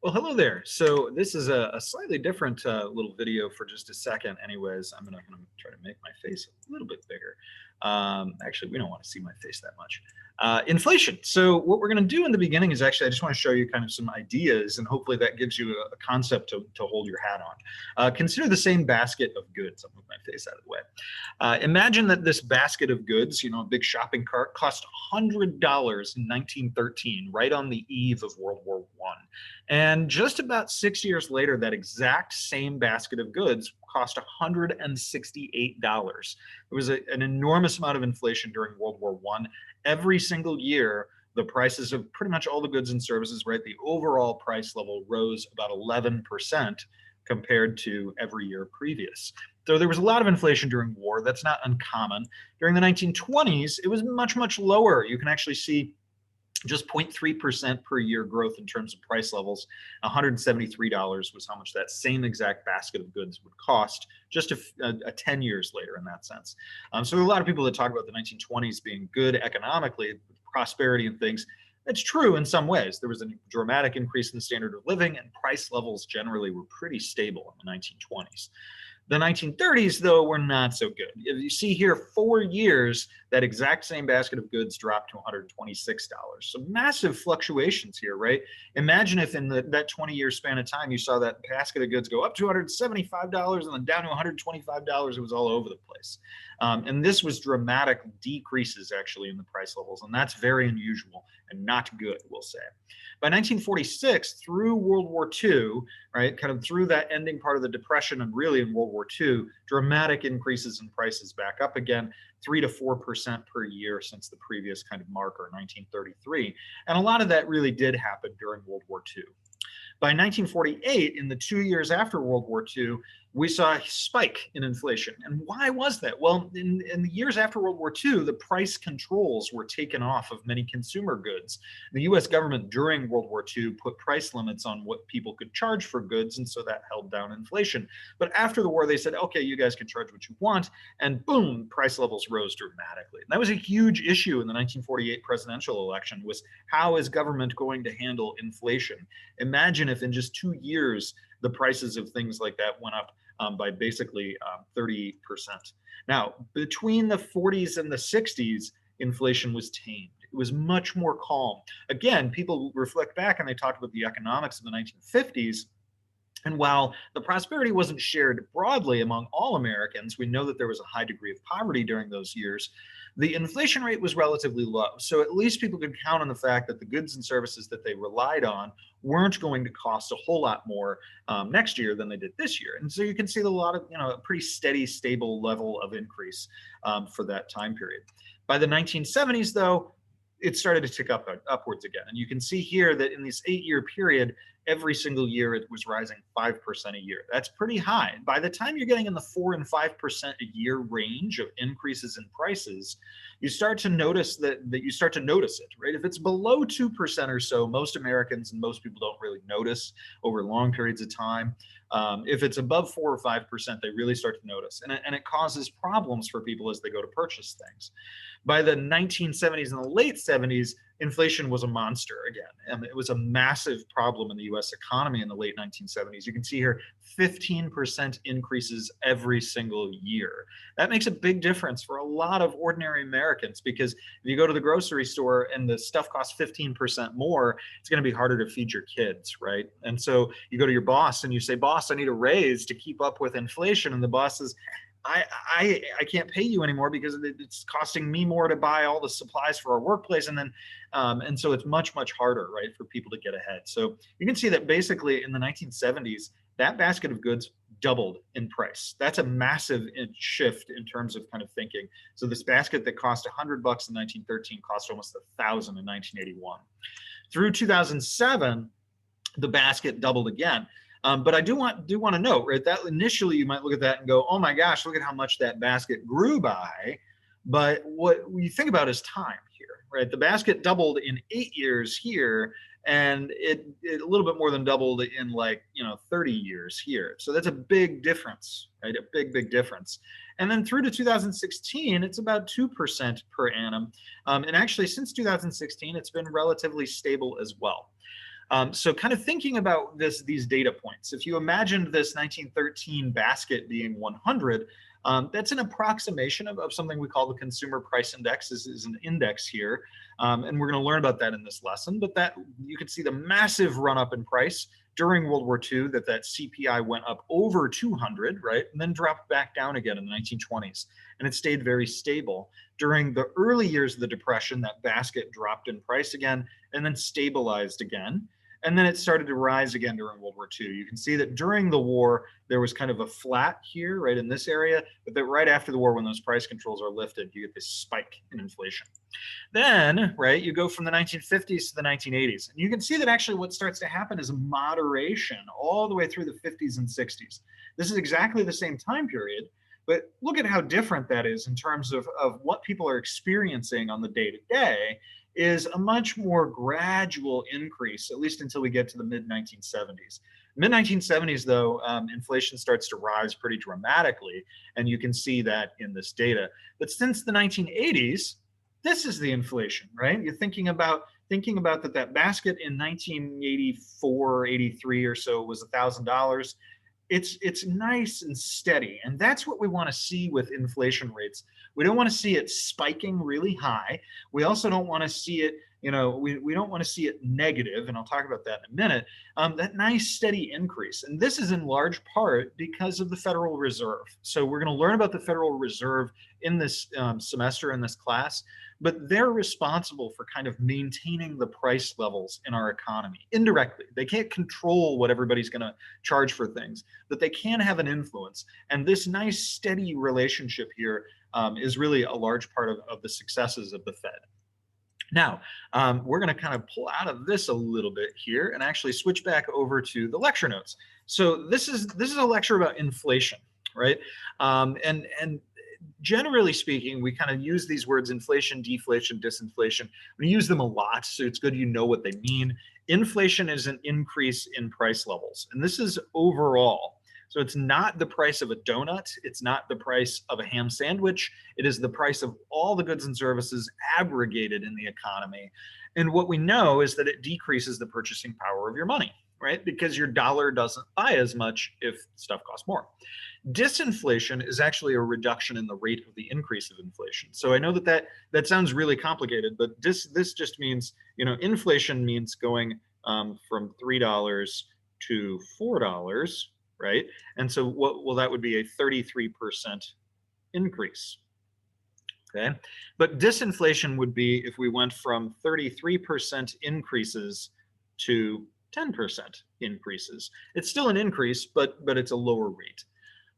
Well, hello there. So this is a slightly different little video for just a second. Anyways, I'm gonna try to make my face a little bit bigger. Actually, we don't want to see my face that much. Inflation. So what we're gonna do in the beginning is actually I just want to show you kind of some ideas, and hopefully that gives you a concept to hold your hat on. Consider the same basket of goods. I'll move my face out of the way. Imagine that this basket of goods, a big shopping cart, cost $100 in 1913, right on the eve of World War I. And just about 6 years later, that exact same basket of goods cost $168. It was an enormous amount of inflation during World War I. Every single year, the prices of pretty much all the goods and services, right, the overall price level rose about 11% compared to every year previous. So there was a lot of inflation during war. That's not uncommon. During the 1920s, it was much, much lower. You can actually see just 0.3% per year growth in terms of price levels. $173 was how much that same exact basket of goods would cost just 10 years later in that sense. So there are a lot of people that talk about the 1920s being good economically, prosperity and things. That's true in some ways. There was a dramatic increase in the standard of living, and price levels generally were pretty stable in the 1920s. The 1930s, though, were not so good. You see here, 4 years, that exact same basket of goods dropped to $126. So massive fluctuations here, right? Imagine if in that 20-year span of time, you saw that basket of goods go up to $175 and then down to $125. It was all over the place. And this was dramatic decreases, actually, in the price levels. And that's very unusual and not good, we'll say. By 1946, through World War II, right, kind of through that ending part of the Depression and really in World War II, dramatic increases in prices back up again, 3 to 4% per year since the previous kind of marker, 1933. And a lot of that really did happen during World War II. By 1948, in the 2 years after World War II, we saw a spike in inflation. And why was that? Well, in the years after World War II, the price controls were taken off of many consumer goods. The US government during World War II put price limits on what people could charge for goods, and so that held down inflation. But after the war, they said, okay, you guys can charge what you want, and boom, price levels rose dramatically. And that was a huge issue in the 1948 presidential election, was how is government going to handle inflation? Imagine if in just 2 years, the prices of things like that went up by basically 30%. Now, between the 40s and the 60s, inflation was tamed. It was much more calm. Again, people reflect back and they talked about the economics of the 1950s. And while the prosperity wasn't shared broadly among all Americans, we know that there was a high degree of poverty during those years. The inflation rate was relatively low. So at least people could count on the fact that the goods and services that they relied on weren't going to cost a whole lot more next year than they did this year. And so you can see a lot of, a pretty steady, stable level of increase for that time period. By the 1970s, though, it started to tick upwards again. And you can see here that in this 8-year period, every single year it was rising 5% a year. That's pretty high. By the time you're getting in the 4 and 5% a year range of increases in prices, you start to notice that you start to notice it, right? If it's below 2% or so, most Americans and most people don't really notice over long periods of time. If it's above 4 or 5%, they really start to notice. And it causes problems for people as they go to purchase things. By the 1970s and the late 70s, inflation was a monster again. It was a massive problem in the US economy in the late 1970s. You can see here 15% increases every single year. That makes a big difference for a lot of ordinary Americans, because if you go to the grocery store and the stuff costs 15% more, it's going to be harder to feed your kids, right? And so you go to your boss and you say, boss, I need a raise to keep up with inflation. And the boss says, I can't pay you anymore because it's costing me more to buy all the supplies for our workplace. And so it's much, much harder, right, for people to get ahead. So you can see that basically in the 1970s, that basket of goods doubled in price. That's a massive shift in terms of kind of thinking. So this basket that cost $100 in 1913 cost almost $1,000 in 1981. Through 2007, the basket doubled again. But I do want to note, right, that initially you might look at that and go, oh my gosh, look at how much that basket grew by. But what we think about is time here, right? The basket doubled in 8 years here, and it a little bit more than doubled in 30 years here. So that's a big difference, right? A big, big difference. And then through to 2016, it's about 2% per annum. And actually, since 2016, it's been relatively stable as well. So kind of thinking about these data points, if you imagined this 1913 basket being 100, that's an approximation of something we call the Consumer Price Index, is an index here. And we're going to learn about that in this lesson. But that you can see the massive run up in price during World War II, that CPI went up over 200, right? And then dropped back down again in the 1920s. And it stayed very stable. During the early years of the Depression, that basket dropped in price again and then stabilized again. And then it started to rise again during World War II. You can see that during the war, there was kind of a flat here, right in this area, but that right after the war, when those price controls are lifted, you get this spike in inflation. Then, right, you go from the 1950s to the 1980s. And you can see that actually what starts to happen is a moderation all the way through the 50s and 60s. This is exactly the same time period, but look at how different that is in terms of what people are experiencing on the day-to-day. Is a much more gradual increase, at least until we get to the mid-1970s. Mid-1970s, though, inflation starts to rise pretty dramatically, and you can see that in this data. But since the 1980s, this is the inflation, right? You're thinking about that basket in 1984, 83 or so was $1,000. It's nice and steady, and that's what we want to see with inflation rates. We don't want to see it spiking really high. We also don't want to see it, we don't want to see it negative, and I'll talk about that in a minute. That nice steady increase, and this is in large part because of the Federal Reserve. So we're going to learn about the Federal Reserve in this semester, in this class, but they're responsible for kind of maintaining the price levels in our economy indirectly. They can't control what everybody's going to charge for things, but they can have an influence. And this nice steady relationship here is really a large part of the successes of the Fed. Now, we're going to kind of pull out of this a little bit here and actually switch back over to the lecture notes. So this is a lecture about inflation, right? And generally speaking, we kind of use these words inflation, deflation, disinflation. We use them a lot, so it's good you know what they mean. Inflation is an increase in price levels, and this is overall. So it's not the price of a donut. It's not the price of a ham sandwich. It is the price of all the goods and services aggregated in the economy. And what we know is that it decreases the purchasing power of your money, right? Because your dollar doesn't buy as much if stuff costs more. Disinflation is actually a reduction in the rate of the increase of inflation. So I know that sounds really complicated, but this just means, inflation means going from $3 to $4, right? And so that would be a 33% increase. Okay, but disinflation would be if we went from 33% increases to 10% increases. It's still an increase, but it's a lower rate.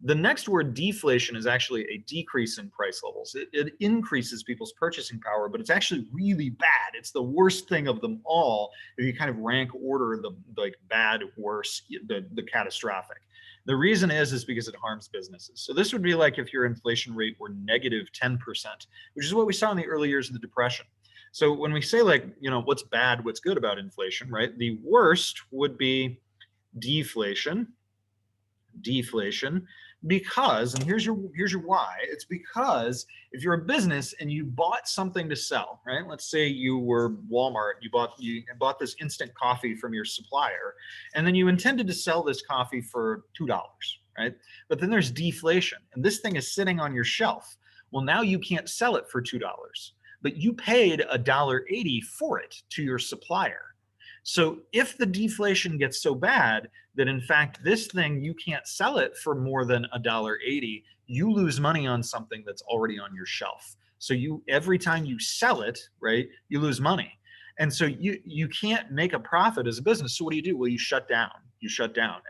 The next word, deflation, is actually a decrease in price levels. It increases people's purchasing power, but it's actually really bad. It's the worst thing of them all if you kind of rank order the bad, worse, the catastrophic. The reason is because it harms businesses. So this would be like if your inflation rate were negative 10%, which is what we saw in the early years of the Depression. So when we say what's bad, what's good about inflation, right? The worst would be deflation, because, and here's your why. It's because if you're a business and you bought something to sell, right? Let's say you were Walmart, you bought this instant coffee from your supplier, and then you intended to sell this coffee for $2, right? But then there's deflation, and this thing is sitting on your shelf. Well, now you can't sell it for $2, but you paid $1.80 for it to your supplier. So if the deflation gets so bad that in fact this thing, you can't sell it for more than $1.80, you lose money on something that's already on your shelf. So every time you sell it, right, you lose money. And so you can't make a profit as a business. So what do? Well, you shut down.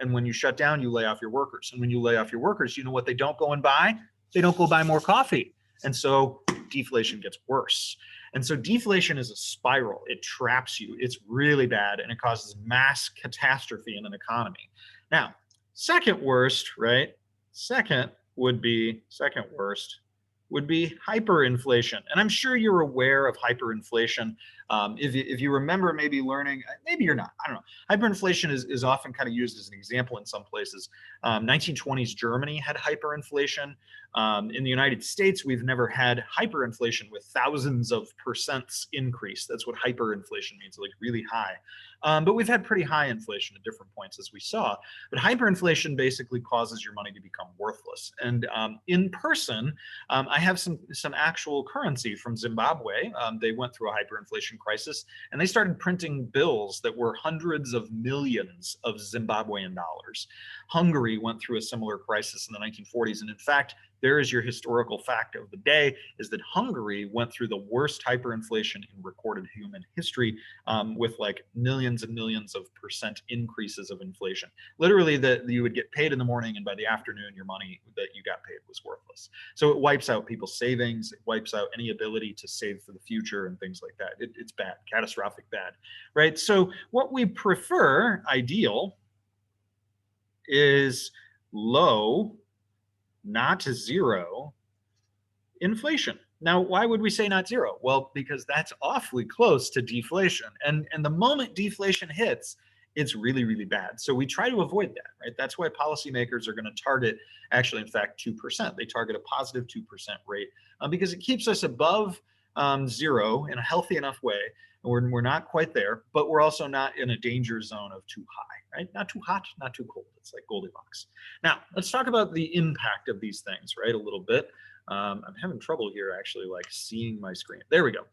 And when you shut down, you lay off your workers. And when you lay off your workers, you know what they don't go and buy? They don't go buy more coffee. And so deflation gets worse. And so deflation is a spiral. It traps you. It's really bad, and it causes mass catastrophe in an economy. Now, second worst, right? Second worst would be hyperinflation. And I'm sure you're aware of hyperinflation. If you remember maybe learning, maybe you're not, I don't know. Hyperinflation is often kind of used as an example in some places. 1920s Germany had hyperinflation. In the United States, we've never had hyperinflation with thousands of percents increase. That's what hyperinflation means, like really high. But we've had pretty high inflation at different points, as we saw. But hyperinflation basically causes your money to become worthless. And in person, I have some actual currency from Zimbabwe. They went through a hyperinflation crisis, and they started printing bills that were hundreds of millions of Zimbabwean dollars. Hungary went through a similar crisis in the 1940s, and in fact, there is your historical fact of the day, is that Hungary went through the worst hyperinflation in recorded human history, with like millions and millions of percent increases of inflation. Literally, that you would get paid in the morning, and by the afternoon, your money that you got paid was worthless. So it wipes out people's savings. It wipes out any ability to save for the future and things like that. It's bad, catastrophic bad, right? So what we prefer, ideal, is low, not zero inflation. Now, why would we say not zero? Well, because that's awfully close to deflation. And the moment deflation hits, it's really, really bad. So we try to avoid that, right? That's why policymakers are going to target, actually, in fact, 2%. They target a positive 2% rate because it keeps us above zero in a healthy enough way. And we're not quite there, but we're also not in a danger zone of too high, right? Not too hot, not too cold. It's like Goldilocks. Now, let's talk about the impact of these things, right? A little bit. I'm having trouble here, actually, like seeing my screen. There we go.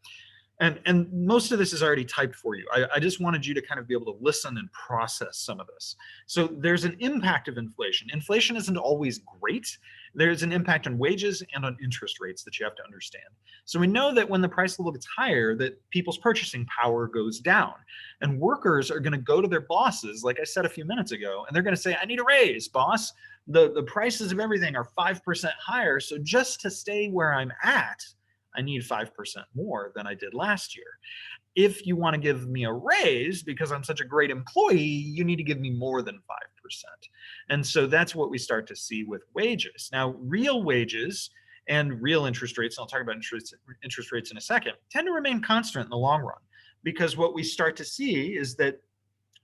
And most of this is already typed for you. I just wanted you to kind of be able to listen and process some of this. So there's an impact of inflation. Inflation isn't always great. There's an impact on wages and on interest rates that you have to understand. So we know that when the price level gets higher, that people's purchasing power goes down. And workers are going to go to their bosses, like I said a few minutes ago, and they're going to say, I need a raise, boss. The prices of everything are 5% higher. So just to stay where I'm at, I need 5% more than I did last year. If you want to give me a raise because I'm such a great employee, you need to give me more than 5%. And so that's what we start to see with wages. Now, real wages and real interest rates, and I'll talk about interest rates in a second, tend to remain constant in the long run, because what we start to see is that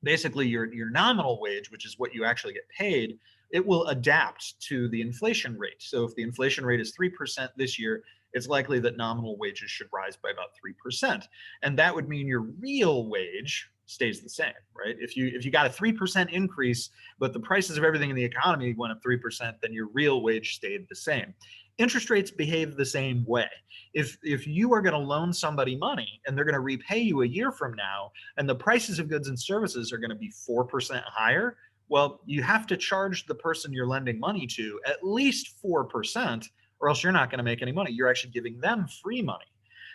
basically your nominal wage, which is what you actually get paid, it will adapt to the inflation rate. So if the inflation rate is 3% this year, it's likely that nominal wages should rise by about 3%. And that would mean your real wage stays the same, right? If you got a 3% increase, but the prices of everything in the economy went up 3%, then your real wage stayed the same. Interest rates behave the same way. If you are going to loan somebody money and they're going to repay you a year from now, and the prices of goods and services are going to be 4% higher, well, you have to charge the person you're lending money to at least 4%, or else you're not going to make any money. You're actually giving them free money.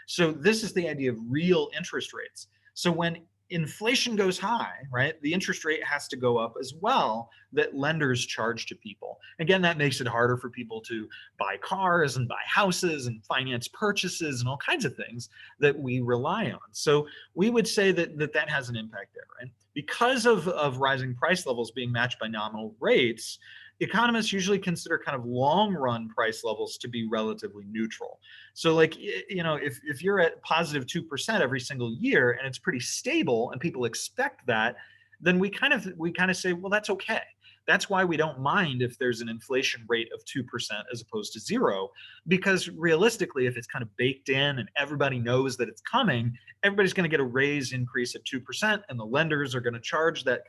So this is the idea of real interest rates. So when inflation goes high, right, the interest rate has to go up as well, that lenders charge to people. Again, that makes it harder for people to buy cars and buy houses and finance purchases and all kinds of things that we rely on. So we would say that has an impact there, right? Because of rising price levels being matched by nominal rates, economists usually consider kind of long run price levels to be relatively neutral. So like, you know, if you're at positive 2% every single year and it's pretty stable and people expect that, then we kind of say, well, that's okay. That's why we don't mind if there's an inflation rate of 2% as opposed to zero, because realistically, if it's kind of baked in and everybody knows that it's coming, everybody's going to get a raise increase at 2%, and the lenders are going to charge that,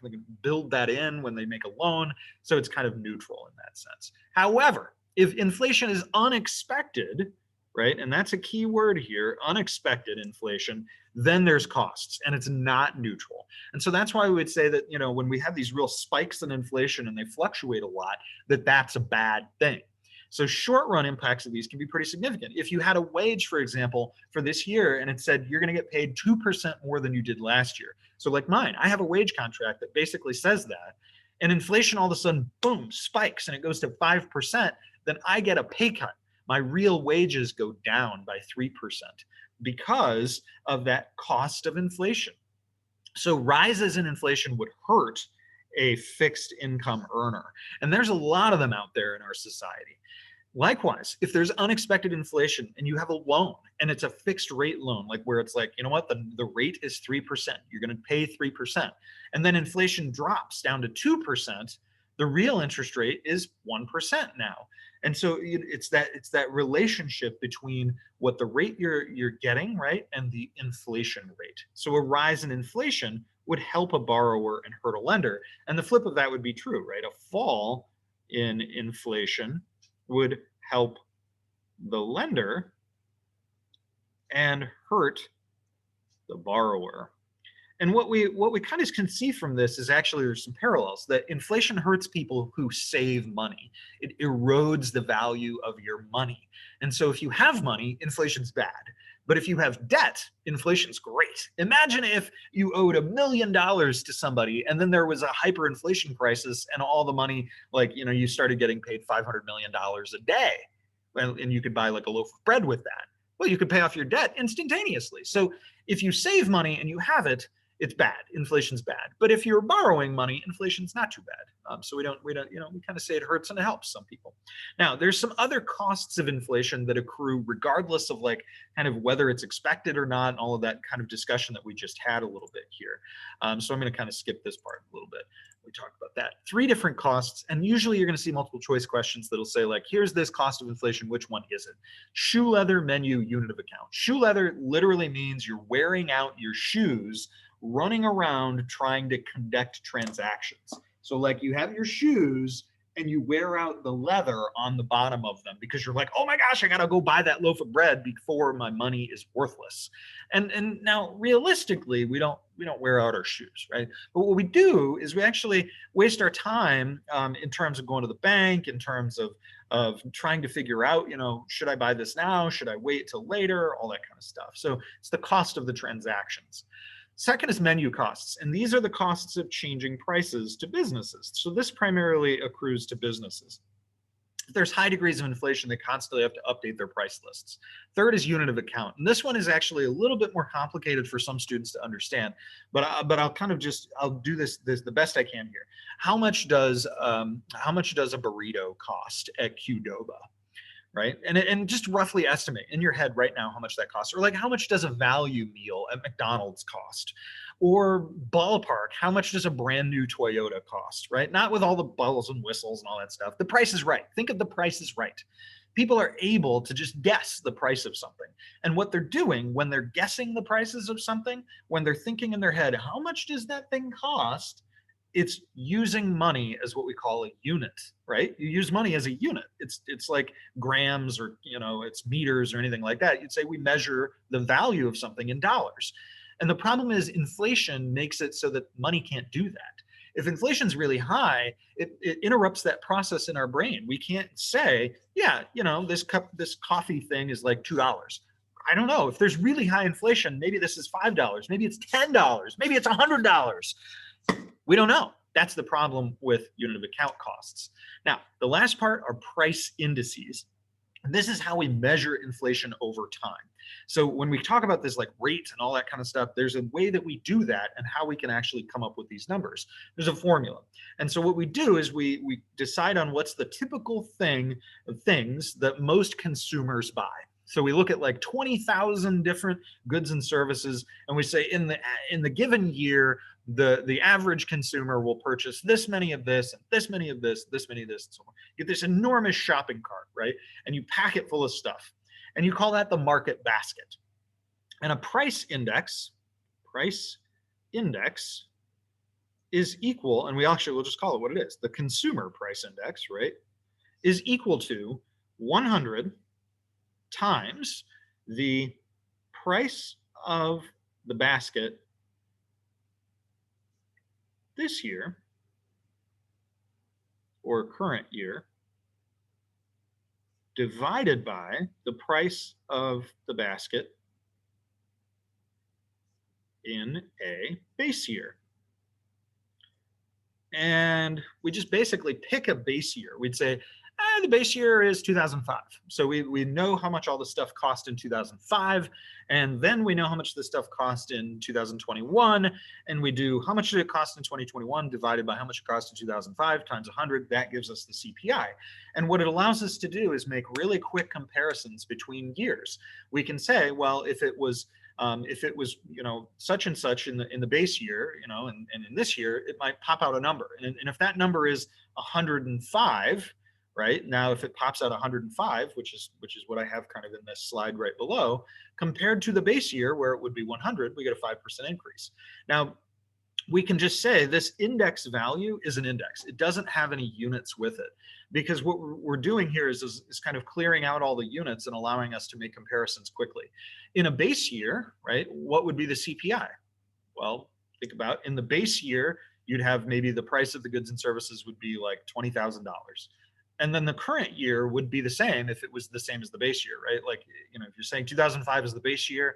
build that in when they make a loan. So it's kind of neutral in that sense. However, if inflation is unexpected, right, and that's a key word here, unexpected inflation, then there's costs, and it's not neutral. And so that's why we would say that, you know, when we have these real spikes in inflation and they fluctuate a lot, that's a bad thing. So short run impacts of these can be pretty significant. If you had a wage, for example, for this year, and it said you're going to get paid 2% more than you did last year. So like mine, I have a wage contract that basically says that, and inflation all of a sudden, boom, spikes and it goes to 5%, then I get a pay cut. My real wages go down by 3% because of that cost of inflation. So rises in inflation would hurt a fixed income earner. And there's a lot of them out there in our society. Likewise, if there's unexpected inflation and you have a loan and it's a fixed rate loan, like where it's like, you know what, the rate is 3%, you're going to pay 3%, and then inflation drops down to 2%, the real interest rate is 1% now. And so it's that relationship between what the rate you're getting, right, and the inflation rate. So a rise in inflation would help a borrower and hurt a lender. And the flip of that would be true, right? A fall in inflation would help the lender and hurt the borrower. And what we kind of can see from this is actually there's some parallels that inflation hurts people who save money. It erodes the value of your money. And so if you have money, inflation's bad. But if you have debt, inflation's great. Imagine if you owed $1 million to somebody and then there was a hyperinflation crisis and all the money, like, you started getting paid $500 million a day. And you could buy like a loaf of bread with that. Well, you could pay off your debt instantaneously. So if you save money and you have it, it's bad. Inflation's bad. But if you're borrowing money, inflation's not too bad. So we kind of say it hurts and it helps some people. Now, there's some other costs of inflation that accrue regardless of like kind of whether it's expected or not, and all of that kind of discussion that we just had a little bit here. So I'm going to kind of skip this part a little bit. We talked about that. 3 different costs, and usually you're going to see multiple choice questions that'll say like, here's this cost of inflation, which one is it? Shoe leather, menu, unit of account. Shoe leather literally means you're wearing out your shoes running around trying to conduct transactions. So like you have your shoes and you wear out the leather on the bottom of them because you're like, oh my gosh, I gotta go buy that loaf of bread before my money is worthless. And now realistically, we don't wear out our shoes, right? But what we do is we actually waste our time in terms of going to the bank, in terms of trying to figure out, should I buy this now? Should I wait till later? All that kind of stuff. So it's the cost of the transactions. Second is menu costs, and these are the costs of changing prices to businesses. So this primarily accrues to businesses. If there's high degrees of inflation, they constantly have to update their price lists. Third is unit of account, and this one is actually a little bit more complicated for some students to understand. But I'll kind of I'll do this the best I can here. How much does a burrito cost at Qdoba? Right? And just roughly estimate in your head right now how much that costs. Or like how much does a value meal at McDonald's cost? Or ballpark, how much does a brand new Toyota cost, right? Not with all the bells and whistles and all that stuff. The price is right. Think of the price is right. People are able to just guess the price of something. And what they're doing when they're guessing the prices of something, when they're thinking in their head, how much does that thing cost? It's using money as what we call a unit, right? You use money as a unit. It's like grams or it's meters or anything like that. You'd say we measure the value of something in dollars. And the problem is inflation makes it so that money can't do that. If inflation's really high, it interrupts that process in our brain. We can't say, yeah, this coffee thing is like $2. I don't know. If there's really high inflation, maybe this is $5, maybe it's $10, maybe it's $100. We don't know. That's the problem with unit of account costs. Now, the last part are price indices. And this is how we measure inflation over time. So when we talk about this like rates and all that kind of stuff, there's a way that we do that and how we can actually come up with these numbers. There's a formula. And so what we do is we decide on what's the typical things that most consumers buy. So we look at like 20,000 different goods and services, and we say in the given year, the average consumer will purchase this many of this, and this many of this, this many of this, and so on. You get this enormous shopping cart, right? And you pack it full of stuff, and you call that the market basket. And a price index is equal, and we'll just call it what it is. The consumer price index, right, is equal to 100 times the price of the basket this year or current year divided by the price of the basket in a base year. And we just basically pick a base year. We'd say, the the base year is 2005. So we know how much all the stuff cost in 2005, and then we know how much the stuff cost in 2021, and we do how much did it cost in 2021 divided by how much it cost in 2005 times 100. That gives us the CPI. And what it allows us to do is make really quick comparisons between years. We can say, well, if it was such and such in the base year, and in this year, it might pop out a number. And if that number is 105, right? Now, if it pops out 105, which is what I have kind of in this slide right below, compared to the base year where it would be 100, we get a 5% increase. Now, we can just say this index value is an index. It doesn't have any units with it, because what we're doing here is kind of clearing out all the units and allowing us to make comparisons quickly. In a base year, right, what would be the CPI? Well, think about in the base year, you'd have maybe the price of the goods and services would be like $20,000. And then the current year would be the same if it was the same as the base year, right? Like, if you're saying 2005 is the base year,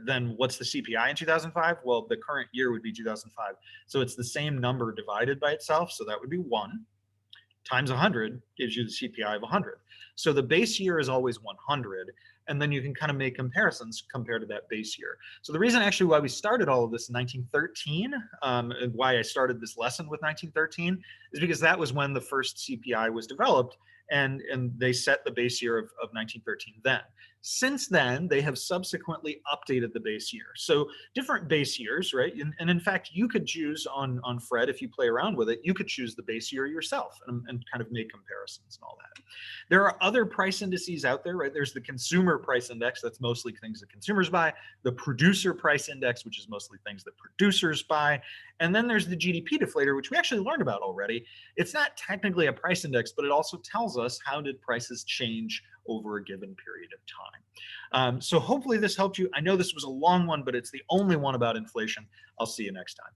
then what's the CPI in 2005? Well, the current year would be 2005. So it's the same number divided by itself. So that would be 1 times 100 gives you the CPI of 100. So the base year is always 100. And then you can kind of make comparisons compared to that base year. So the reason actually why we started all of this in 1913, and why I started this lesson with 1913, is because that was when the first CPI was developed. And they set the base year of 1913 then. Since then, they have subsequently updated the base year. So different base years, right? And in fact, you could choose on Fred, if you play around with it, you could choose the base year yourself and kind of make comparisons and all that. There are other price indices out there, right? There's the consumer price index, that's mostly things that consumers buy. The producer price index, which is mostly things that producers buy. And then there's the GDP deflator, which we actually learned about already. It's not technically a price index, but it also tells us how did prices change over a given period of time. So hopefully this helped you. I know this was a long one, but it's the only one about inflation. I'll see you next time.